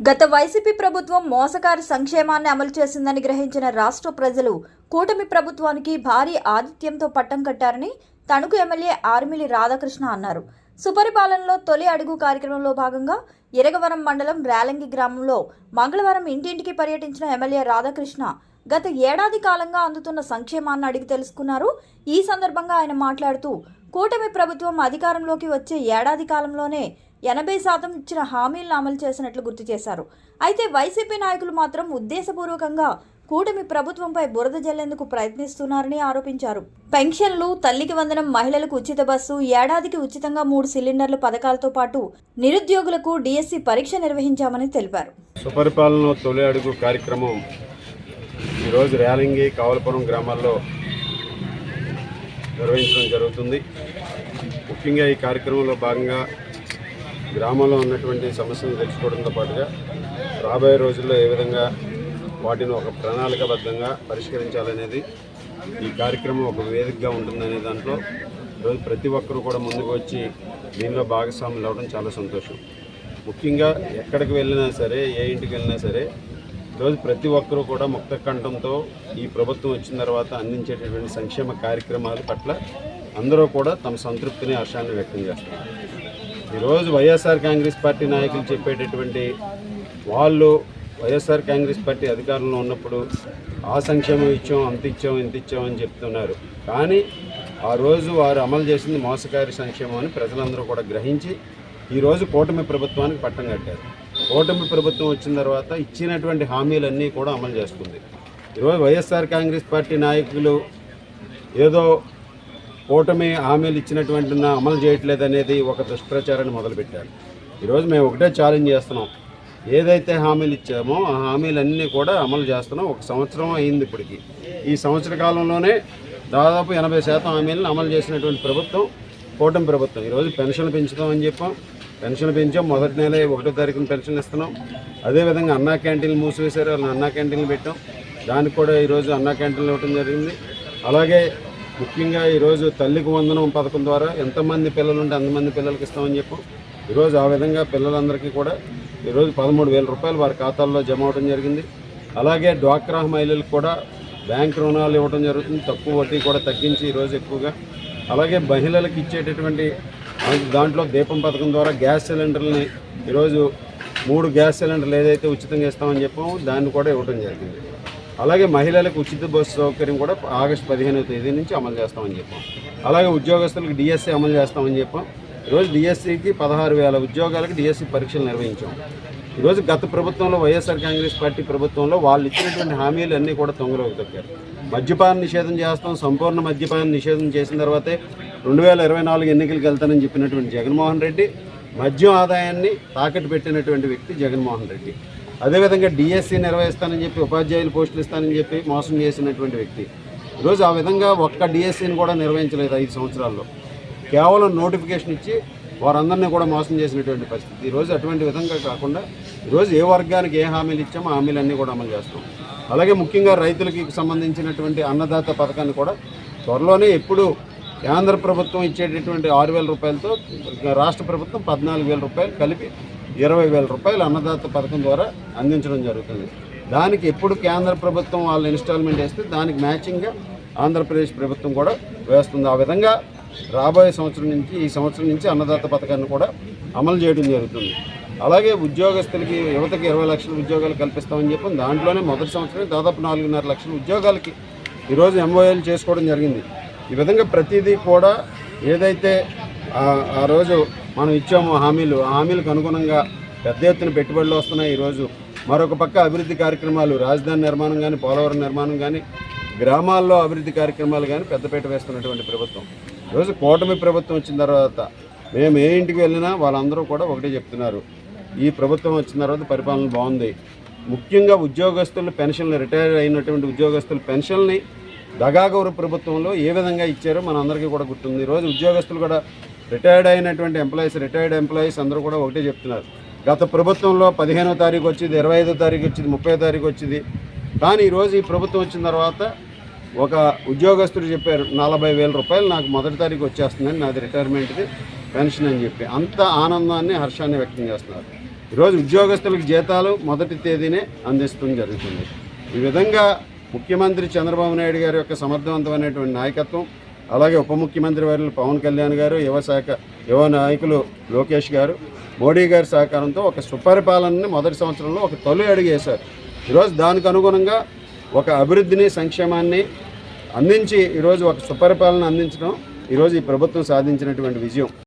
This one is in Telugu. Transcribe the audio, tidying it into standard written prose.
గత వైసీపీ ప్రభుత్వం మోసకారి సంక్షేమాన్ని అమలు చేసిందని గ్రహించిన రాష్ట్ర ప్రజలు కూటమి ప్రభుత్వానికి భారీ ఆతిథ్యంతో పట్టం కట్టారని తణుకు ఎమ్మెల్యే ఆర్మిలి రాధాకృష్ణ అన్నారు. సుపరిపాలనలో తొలి అడుగు కార్యక్రమంలో భాగంగా ఇరగవరం మండలం రేలంగి గ్రామంలో మంగళవారం ఇంటింటికి పర్యటించిన ఎమ్మెల్యే రాధాకృష్ణ గత ఏడాది కాలంగా అందుతున్న సంక్షేమాన్ని అడిగి తెలుసుకున్నారు. ఈ సందర్భంగా ఆయన మాట్లాడుతూ కూటమి ప్రభుత్వం అధికారంలోకి వచ్చే ఏడాది కాలంలోనే 80% ఇచ్చిన హామీలను అమలు చేసినట్లు గుర్తు చేశారు. అయితే వైసీపీ నాయకులు మాత్రం ఉద్దేశపూర్వకంగా కూటమి ప్రభుత్వంపై బురద జల్లేందుకు ప్రయత్నిస్తున్నారని ఆరోపించారు. పెన్షన్లు, తల్లికి వందనం, మహిళలకు ఉచిత బస్సు, ఏడాదికి ఉచితంగా 3 సిలిండర్ల పథకాలతో పాటు నిరుద్యోగులకు డిఎస్సి పరీక్ష నిర్వహించామని తెలిపారు. సుపరిపాలన తొలి అడుగు కార్యక్రమం ఈరోజు రేలంగి, కావలపురం గ్రామాల్లో నిర్వహించడం జరుగుతుంది. ముఖ్యంగా ఈ కార్యక్రమంలో భాగంగా గ్రామంలో ఉన్నటువంటి సమస్యలను తెలుసుకోవడంతో పాటుగా రాబోయే రోజుల్లో ఏ విధంగా వాటిని ఒక ప్రణాళికాబద్ధంగా పరిష్కరించాలనేది ఈ కార్యక్రమం ఒక వేదికగా ఉంటుందనే దాంట్లో ఈరోజు ప్రతి ఒక్కరూ కూడా ముందుకు వచ్చి దీనిలో భాగస్వాములు అవ్వడం చాలా సంతోషం. ముఖ్యంగా ఎక్కడికి వెళ్ళినా సరే, ఏ ఇంటికి వెళ్ళినా సరే, ఈరోజు ప్రతి ఒక్కరూ కూడా ముక్త కంఠంతో ఈ ప్రభుత్వం వచ్చిన తర్వాత అందించేటటువంటి సంక్షేమ కార్యక్రమాల పట్ల అందరూ కూడా తమ సంతృప్తిని, హర్షాన్ని వ్యక్తం చేస్తున్నారు. ఈరోజు వైఎస్ఆర్ కాంగ్రెస్ పార్టీ నాయకులు చెప్పేటటువంటి వాళ్ళు వైఎస్ఆర్ కాంగ్రెస్ పార్టీ అధికారంలో ఉన్నప్పుడు ఆ సంక్షేమం ఇచ్చాం, అంత ఇచ్చాం, ఇంత ఇచ్చాం అని చెప్తున్నారు. కానీ ఆ రోజు వారు అమలు చేసింది మోసకారి సంక్షేమం అని ప్రజలందరూ కూడా గ్రహించి ఈరోజు కూటమి ప్రభుత్వానికి పట్టం కట్టారు. కూటమి ప్రభుత్వం వచ్చిన తర్వాత ఇచ్చినటువంటి హామీలన్నీ కూడా అమలు చేస్తుంది. ఈరోజు వైఎస్ఆర్ కాంగ్రెస్ పార్టీ నాయకులు ఏదో కూటమి హామీలు ఇచ్చినటువంటి అమలు చేయట్లేదు అనేది ఒక దుష్ప్రచారాన్ని మొదలుపెట్టారు. ఈరోజు మేము ఒకటే ఛాలెంజ్ చేస్తున్నాం. ఏదైతే హామీలు ఇచ్చామో ఆ హామీలన్నీ కూడా అమలు చేస్తున్నాం. 1 సంవత్సరం అయింది ఇప్పటికి. ఈ సంవత్సర కాలంలోనే దాదాపు 80% హామీలను అమలు చేసినటువంటి ప్రభుత్వం కూటమి ప్రభుత్వం. ఈరోజు పెన్షన్లు పెంచుతామని చెప్పాం, పెన్షన్లు పెంచాం. మొదటి నెల 1వ తారీఖున పెన్షన్లు ఇస్తున్నాం. అదేవిధంగా అన్నా క్యాంటీన్లు మూసివేశారు, వాళ్ళని అన్నా క్యాంటీన్లు పెట్టాం. దానికి కూడా ఈరోజు అన్నా క్యాంటీన్లు ఇవ్వడం జరిగింది. అలాగే ముఖ్యంగా ఈరోజు తల్లికి వందనం పథకం ద్వారా ఎంతమంది పిల్లలు ఉంటే అంతమంది పిల్లలకి ఇస్తామని చెప్పాం. ఈరోజు ఆ విధంగా పిల్లలందరికీ కూడా ఈరోజు 13,000 రూపాయలు వారి ఖాతాల్లో జమ అవడం జరిగింది. అలాగే డ్వాక్రా మహిళలకు కూడా బ్యాంక్ రుణాలు ఇవ్వడం జరుగుతుంది, తక్కువ వడ్డీ కూడా తగ్గించి ఈరోజు ఎక్కువగా. అలాగే మహిళలకు ఇచ్చేటటువంటి దాంట్లో దీపం పథకం ద్వారా గ్యాస్ సిలిండర్లని ఈరోజు 3 గ్యాస్ సిలిండర్లు ఏదైతే ఉచితంగా ఇస్తామని చెప్పామో దాన్ని కూడా ఇవ్వడం జరిగింది. అలాగే మహిళలకు ఉచిత బస్సు సౌకర్యం కూడా ఆగస్టు 15వ తేదీ నుంచి అమలు చేస్తామని చెప్పాం. అలాగే ఉద్యోగస్తులకు డిఎస్సి అమలు చేస్తామని చెప్పాం. ఈరోజు డిఎస్సికి 16,000 ఉద్యోగాలకు డిఎస్సి పరీక్షలు నిర్వహించాం. ఈరోజు గత ప్రభుత్వంలో వైఎస్ఆర్ కాంగ్రెస్ పార్టీ ప్రభుత్వంలో వాళ్ళు ఇచ్చినటువంటి హామీలు అన్నీ కూడా తొంగలోకి తగ్గారు. మద్యపాన నిషేధం చేస్తాం, సంపూర్ణ మద్యపాన నిషేధం చేసిన తర్వాతే 2024 ఎన్నికలకు వెళ్తానని చెప్పినటువంటి జగన్మోహన్ రెడ్డి మద్యం ఆదాయాన్ని తాకట్టు పెట్టినటువంటి వ్యక్తి జగన్మోహన్ రెడ్డి. అదేవిధంగా డిఎస్సి నిర్వహిస్తానని చెప్పి ఉపాధ్యాయుల పోస్టులు ఇస్తానని చెప్పి మోసం చేసినటువంటి వ్యక్తి. ఈరోజు ఆ విధంగా ఒక్క డిఎస్సిని కూడా నిర్వహించలేదు 5 సంవత్సరాల్లో. కేవలం నోటిఫికేషన్ ఇచ్చి వారందరినీ కూడా మోసం చేసినటువంటి పరిస్థితి. ఈరోజు అటువంటి విధంగా కాకుండా ఈరోజు ఏ వర్గానికి ఏ హామీలు ఇచ్చామో ఆ హామీలన్నీ కూడా అమలు చేస్తాం. అలాగే ముఖ్యంగా రైతులకి సంబంధించినటువంటి అన్నదాత పథకాన్ని కూడా త్వరలోనే ఎప్పుడు కేంద్ర ప్రభుత్వం ఇచ్చేటటువంటి 6,000 రూపాయలతో రాష్ట్ర ప్రభుత్వం 14,000 రూపాయలు కలిపి 20,000 రూపాయలు అన్నదాత పథకం ద్వారా అందించడం జరుగుతుంది. దానికి ఎప్పుడు కేంద్ర ప్రభుత్వం వాళ్ళు ఇన్స్టాల్మెంట్ వేస్తే దానికి మ్యాచింగ్గా ఆంధ్రప్రదేశ్ ప్రభుత్వం కూడా వేస్తుంది. ఆ విధంగా రాబోయే సంవత్సరం నుంచి ఈ సంవత్సరం నుంచి అన్నదాత పథకాన్ని కూడా అమలు చేయడం జరుగుతుంది. అలాగే ఉద్యోగస్తులకి యువతకి 20 లక్షల ఉద్యోగాలు కల్పిస్తామని చెప్పి దాంట్లోనే మొదటి సంవత్సరం దాదాపు 4.5 లక్షల ఉద్యోగాలకి ఈరోజు ఎంఓఏలు చేసుకోవడం జరిగింది. ఈ విధంగా ప్రతిదీ కూడా ఏదైతే ఆ రోజు మనం ఇచ్చామో హామీలకు అనుగుణంగా పెద్ద ఎత్తున పెట్టుబడులు వస్తున్నాయి. ఈరోజు మరొక పక్క అభివృద్ధి కార్యక్రమాలు, రాజధాని నిర్మాణం కానీ, పోలవరం నిర్మాణం కానీ, గ్రామాల్లో అభివృద్ధి కార్యక్రమాలు కానీ పెద్దపీట వేస్తున్నటువంటి ప్రభుత్వం. ఈరోజు కూటమి ప్రభుత్వం వచ్చిన తర్వాత మేము ఏ ఇంటికి వెళ్ళినా వాళ్ళందరూ కూడా ఒకటే చెప్తున్నారు, ఈ ప్రభుత్వం వచ్చిన తర్వాత పరిపాలన బాగుంది. ముఖ్యంగా ఉద్యోగస్తులు పెన్షన్లు, రిటైర్ అయినటువంటి ఉద్యోగస్తుల పెన్షన్ని దగాగౌరవ ప్రభుత్వంలో ఏ విధంగా ఇచ్చారో మనందరికీ కూడా గుర్తుంది. ఈరోజు ఉద్యోగస్తులు కూడా రిటైర్డ్ అయినటువంటి రిటైర్డ్ ఎంప్లాయీస్ అందరూ కూడా ఒకటే చెప్తున్నారు, గత ప్రభుత్వంలో 15వ తారీఖు వచ్చింది, 25వ తారీఖు వచ్చింది, 30వ తారీఖు వచ్చింది. కానీ ఈరోజు ఈ ప్రభుత్వం వచ్చిన తర్వాత ఒక ఉద్యోగస్తుడు చెప్పారు 40,000 రూపాయలు నాకు మొదటి తారీఖు వచ్చేస్తుందని, నాది రిటైర్మెంట్ది పెన్షన్ అని చెప్పి అంత ఆనందాన్ని, హర్షాన్ని వ్యక్తం చేస్తున్నారు. ఈరోజు ఉద్యోగస్తులకు జీతాలు మొదటి తేదీనే అందిస్తూ జరుగుతుంది. ఈ విధంగా ముఖ్యమంత్రి చంద్రబాబు నాయుడు గారి యొక్క సమర్థవంతమైనటువంటి నాయకత్వం, అలాగే ఉప ముఖ్యమంత్రి వర్యులు పవన్ కళ్యాణ్ గారు, యువ నాయకులు లోకేష్ గారు, మోడీ గారి సహకారంతో ఒక సుపరిపాలనని మొదటి సంవత్సరంలో ఒక తొలి అడుగు వేశారు. ఈరోజు దానికి అనుగుణంగా ఒక అభివృద్ధిని, సంక్షేమాన్ని అందించి ఈరోజు ఒక సుపరిపాలన అందించడం ఈరోజు ఈ ప్రభుత్వం సాధించినటువంటి విజయం.